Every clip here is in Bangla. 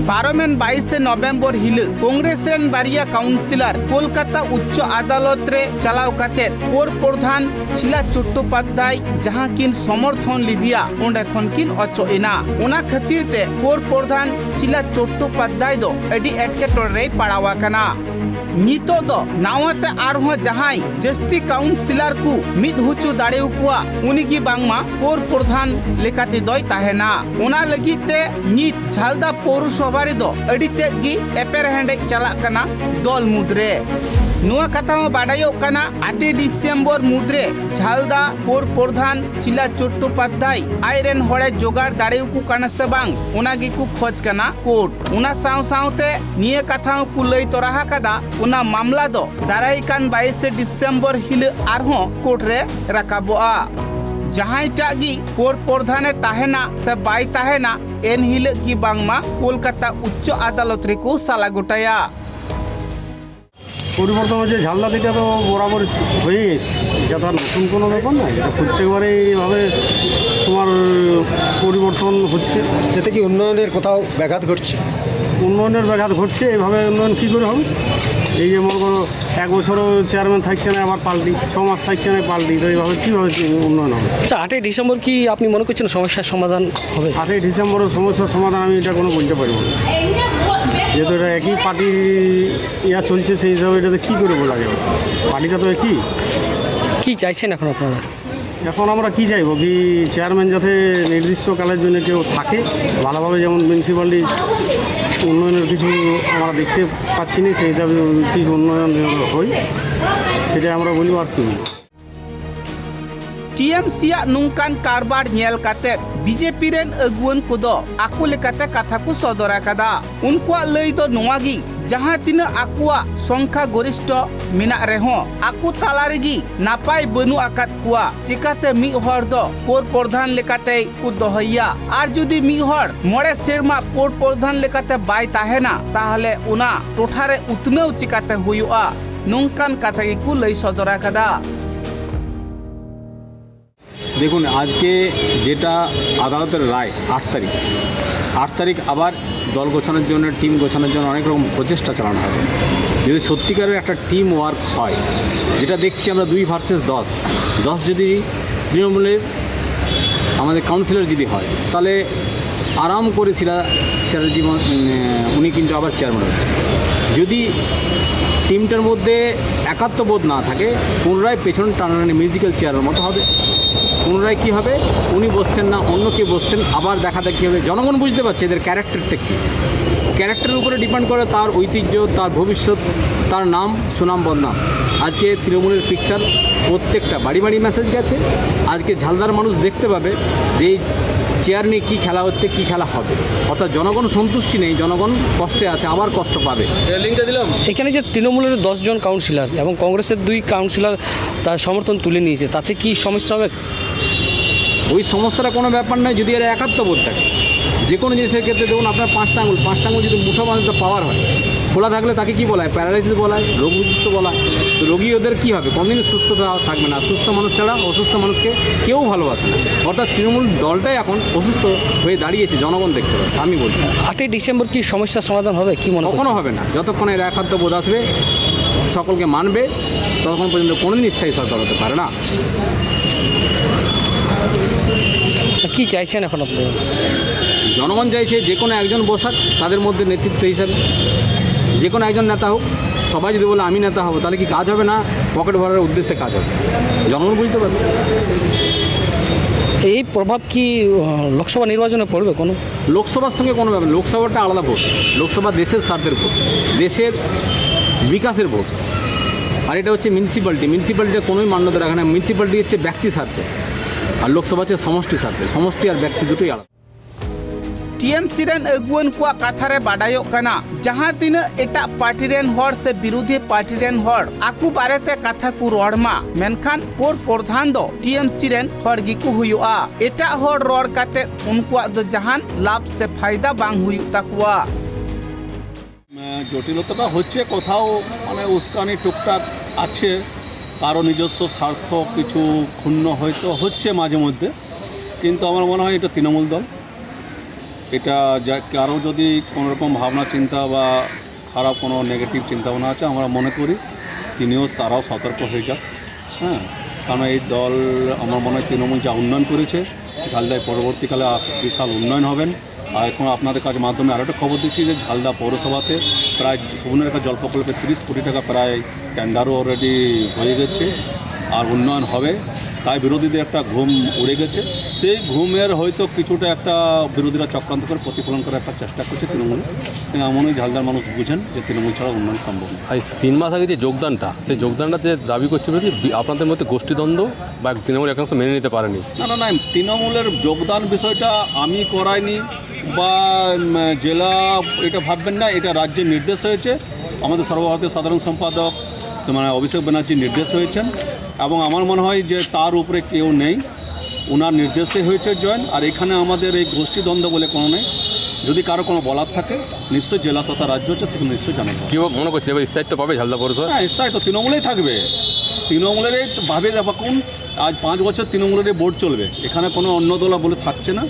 पारमेन 22 नवेम्बर हिल कांग्रेस रेन बारिया काउंसिलर कोलकाता उच्च अदालत रे चलाव काते पौर प्रधान शीला चट्टोपाध्याय जहां किन समर्थन लिदिया ओंडे खन किन अचोइना ओना खातिर ते पौर प्रधान शीला चट्टोपाध्याय दो एडी एटकेटोर रे पड़ावा कना नितो दो नावते आरहो जहां जस्ती काउंसिलर को मिद हुचु दाड़ेउ कुआ उनिगी बांगमा पौर प्रधान लेकाते दोय ताहेना ओना लगिते नित झालदा पौरसभा रे दो एडी तेगी एपेर हेंडे चला कना दल मुद्रे नुआ कथा बाडायो कना 8 डिसेम्बर मुद्रे झालदा पौर प्रधान शीला चट्टोपाध्याय आयरन होड़े जोगाड़ दाड़ेउ को कना से बांग ओनागी को खोज कना कोर्ट ओना साव सावते निये कथा को लई तोराहा कदा ओना मामला दो दाराई कान 22 डिसेम्बर हिल आरहो कोर्ट रे राकाबोआ जहां टागी पौर प्रधाने ताहेना से बाय ताहेना एन हिल की बांगमा कोलकाता उच्च अदालत रे को साला गोटाया পরিবর্তন হচ্ছে ঝালদা দিকটা তো বরাবর হয়ে গেছে, এটা তো আর নতুন কোনো ব্যাপার না। এটা প্রত্যেকবারে এইভাবে তোমার পরিবর্তন হচ্ছে। এতে কি উন্নয়নের কোথাও ব্যাঘাত ঘটছে? উন্নয়নের ব্যাঘাত ঘটছে। এইভাবে উন্নয়ন কী করে হবে? এই যে মনে করো 1 বছরও চেয়ারম্যান থাকছে না, আবার পাল্টি, 6 মাস থাকছে না পাল্টি, তো এইভাবে কীভাবে উন্নয়ন হবে? আচ্ছা, 8ই ডিসেম্বর কি আপনি মনে করছেন সমস্যার সমাধান হবে? 8ই ডিসেম্বরের সমস্যার সমাধান আমি এটা কোনো বলতে পারবো না, যেহেতু এটা একই পার্টির ইয়া চলছে, সেই হিসাবে এটাতে কী করে বলা যাবে? পার্টিটা তো একই। কি চাইছেন এখন আপনারা? এখন আমরা কি চাইবো কি চেয়ারম্যান যাতে নির্দিষ্টকালের জন্য কেউ থাকে ভালোভাবে, যেমন মিউনিসিপ্যালিটি উন্নয়নের কিছু আমরা দেখতে পাচ্ছি না, সেই হিসাবে কিছু উন্নয়ন হয় সেটা আমরা বলি। আর কি टीएमसी नुकान कारबार नेल काते बीजेपी रेन अगुवन कोदो आकु लेकाते कथा को सदरा कदा उनकुआ लई दो नोआगी जहां तीन आकुआ संख्या गरिष्ठ मेना रेहो आकु तालारेगी नापाय बनु आकात कुआ चिकाते मी हर दो पौर प्रधान लेकाते कु दोहैया आर जुदी मी हर मोड़े सेरमा पौर प्रधान लेकाते बाय ताहेना ताहले उना टोठारे उतनेउ चिकाते हुयुआ नुकान कथा कु लई सदरा कदा। দেখুন, আজকে যেটা আদালতের রায় 8 তারিখ আবার দল গোছানোর জন্য, টিম গোছানোর জন্য অনেক রকম প্রচেষ্টা চালানো হবে। যদি সত্যিকারের একটা টিম ওয়ার্ক হয়, যেটা দেখছি আমরা 2 ভার্সেস 10 যদি তৃণমূলের আমাদের কাউন্সিলর যদি হয়, তাহলে আরাম করে ছিলা চ্যাটার্জি উনি কিন্তু আবার চেয়ারম্যান হচ্ছে। যদি টিমটার মধ্যে একাত্মবোধ না থাকে, পুনরায় পেছন টানাটানি মিউজিক্যাল চেয়ারের মতো হবে। পুনরায় কী হবে, উনি বসছেন না, অন্য কেউ বসছেন, আবার দেখা দেখি হবে। জনগণ বুঝতে পারছে এদের ক্যারেক্টারটা কী। ক্যারেক্টারের উপরে ডিপেন্ড করে তার ঐতিহ্য, তার ভবিষ্যৎ, তার নাম, সুনাম, বদনাম। আজকে তৃণমূলের পিকচার প্রত্যেকটা বাড়ি বাড়ি মেসেজ গেছে। আজকে ঝালদার মানুষ দেখতে পাবে যে চেয়ার নিয়ে কী খেলা হচ্ছে, কী খেলা হবে। অর্থাৎ জনগণ সন্তুষ্টি নেই, জনগণ কষ্টে আছে, আবার কষ্ট পাবে। এখানে যে তৃণমূলের 10 জন কাউন্সিলর এবং কংগ্রেসের 2 কাউন্সিলর তার সমর্থন তুলে নিয়েছে, তাতে কি সমস্যা হবে? ওই সমস্যাটা কোনো ব্যাপার নয়, যদি এর একাত্মবোধ থাকে। যে কোনো জিনিসের ক্ষেত্রে দেখুন, আপনার 5টা আঙুল যদি মুঠো বাঁধতে পাওয়ার হয়, খোলা থাকলে তাকে কী বলা হয়? প্যারালাইসিস বলা হয়, রোগযুক্ত বলা হয়। তো রোগী ওদের কী হবে? কোনদিন সুস্থতা থাকবে না। সুস্থ মানুষ ছাড়া অসুস্থ মানুষকে কেউ ভালোবাসে না। অর্থাৎ তৃণমূল দলটাই এখন অসুস্থ হয়ে দাঁড়িয়েছে, জনগণ দেখতে পাচ্ছে। আমি বলছি 8ই ডিসেম্বর কি সমস্যার সমাধান হবে? কি মনে কখনো হবে না। যতক্ষণ এর একাত্মবোধ আসবে, সকলকে মানবে, ততক্ষণ পর্যন্ত কোনোদিন স্থায়ী সরকার হতে পারে না। কি চাইছেন এখন আপনারা? জনগণ চাইছে যে কোনো একজন বসাক তাদের মধ্যে নেতৃত্ব হিসাবে, যে কোনো একজন নেতা হোক। সবাই যদি বলে আমি নেতা হব, তাহলে কি কাজ হবে না? পকেট ভরার উদ্দেশ্যে কাজ হবে। জনগণ বুঝতে পারছে। এই প্রভাব কি লোকসভা নির্বাচনে পড়বে? কোনো লোকসভার সঙ্গে কোনো ব্যাপার। লোকসভাটা আলাদা ভোট। লোকসভা দেশের স্বার্থের ভোট, দেশের বিকাশের ভোট। আর এটা হচ্ছে মিউনিসিপ্যালিটি। মিউনিসিপ্যালিটিটা কোনোই মান্যতা রাখে না। মিউনিসিপ্যালিটি হচ্ছে ব্যক্তি স্বার্থে, আর লোকসভা হচ্ছে সমষ্টি স্বার্থে। সমষ্টি আর ব্যক্তি দুটোই আলাদা। टीएमसी रेन अगुवन को कथा रे बाडायो कना जहां तीन एटा पार्टी रेन हर से विरोधी पार्टी रेन हर आकु बारेते कथा को रोड़मा मेनखान पौर प्रधान दो टीएमसी रेन हर गिकु हुयुआ एटा हर रोड़ काते उनकुआ दो जहान लाभ से फायदा बांग हुयु तकवा। জটিলতাটা হচ্ছে কোথাও মানে উস্কানি টুকটাক আছে, কারো নিজস্ব স্বার্থ কিছু ক্ষুণ্ণ হয়তো হচ্ছে মাঝে মধ্যে, কিন্তু আমার মনে হয় এটা তৃণমূল দল, এটা যা কারো যদি কোনো রকম ভাবনা চিন্তা বা খারাপ কোনো নেগেটিভ চিন্তাভাবনা আছে, আমরা মনে করি তারাও সতর্ক হয়ে যাক। হ্যাঁ, কারণ এই দল আমার মনে হয় তৃণমূল যা উন্নয়ন করেছে, ঝালদায় পরবর্তীকালে বিশাল উন্নয়ন হবেন। আর এখন আপনাদের কাছে মাধ্যমে আরও একটা খবর দিচ্ছি যে ঝালদা পৌরসভাতে প্রায় সুবর্ণরেখা জল প্রকল্পে 30 কোটি টাকা প্রায় টেন্ডারও অলরেডি হয়ে গেছে, আর উন্নয়ন হবে। তাই বিরোধীদের একটা ঘুম উড়ে গেছে। সেই ঘুমের হয়তো কিছুটা একটা বিরোধীরা চক্রান্ত করে প্রতিফলন করার একটা চেষ্টা করছে তৃণমূল। এমনই ঝালদার মানুষ বুঝেন যে তৃণমূল ছাড়া উন্নয়ন সম্ভব না। এই 3 মাস আগে যে যোগদানটা, সেই যোগদানটাতে দাবি করছে যে আপনাদের মধ্যে গোষ্ঠীদ্বন্দ্ব বা তৃণমূল একাংশ মেনে নিতে পারেনি। না, তৃণমূলের যোগদান বিষয়টা আমি করাইনি বা জেলা এটা ভাববেন না, এটা রাজ্যের নির্দেশ হয়েছে। আমাদের সর্বভারতীয় সাধারণ সম্পাদক অভিষেক ব্যানার্জির নির্দেশ হয়েছেন, এবং আমার মনে হয় যে তার উপরে কেউ নেই, ওনার নির্দেশে হয়েছে জয়েন। আর এখানে আমাদের এই গোষ্ঠীদ্বন্দ্ব বলে কোনো নেই। যদি কারো কোনো বলার থাকে নিশ্চয়ই জেলা তথা রাজ্য হচ্ছে, সেখানে নিশ্চয়ই জানাবো। কী মনে করছে এবার স্থায়িত্ব পাবে ঝালদা পৌরসভা? হ্যাঁ, স্থায়িত্ব তৃণমূলেই থাকবে। তৃণমূলেরই ভাবে রাখুন, আজ 5 বছর তৃণমূলেরই বোর্ড চলবে, এখানে কোনো অন্য দল বলে থাকছে না।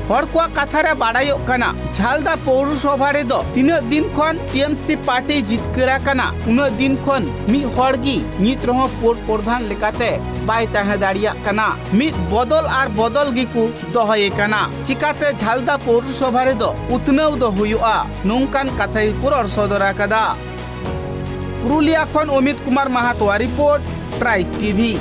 हर को कथारे बाड़ायो कना झालदा पौरसभा रे दो तीन दिन खन टीएमसी पार्टी जितकरा कना उन दिन खन मी हड़गी नित रहो पोर प्रधान लेकाते बाय ताहे दाड़िया कना मी बदल आर बदल गिकु दोहये कना चिकाते झालदा पौरसभा रे दो उतनौ दो हुयुआ नोंकान कथाई पुरर सदरा कदा पुरुलिया खन अमित कुमार महातो रिपोर्ट ट्राइब टीवी।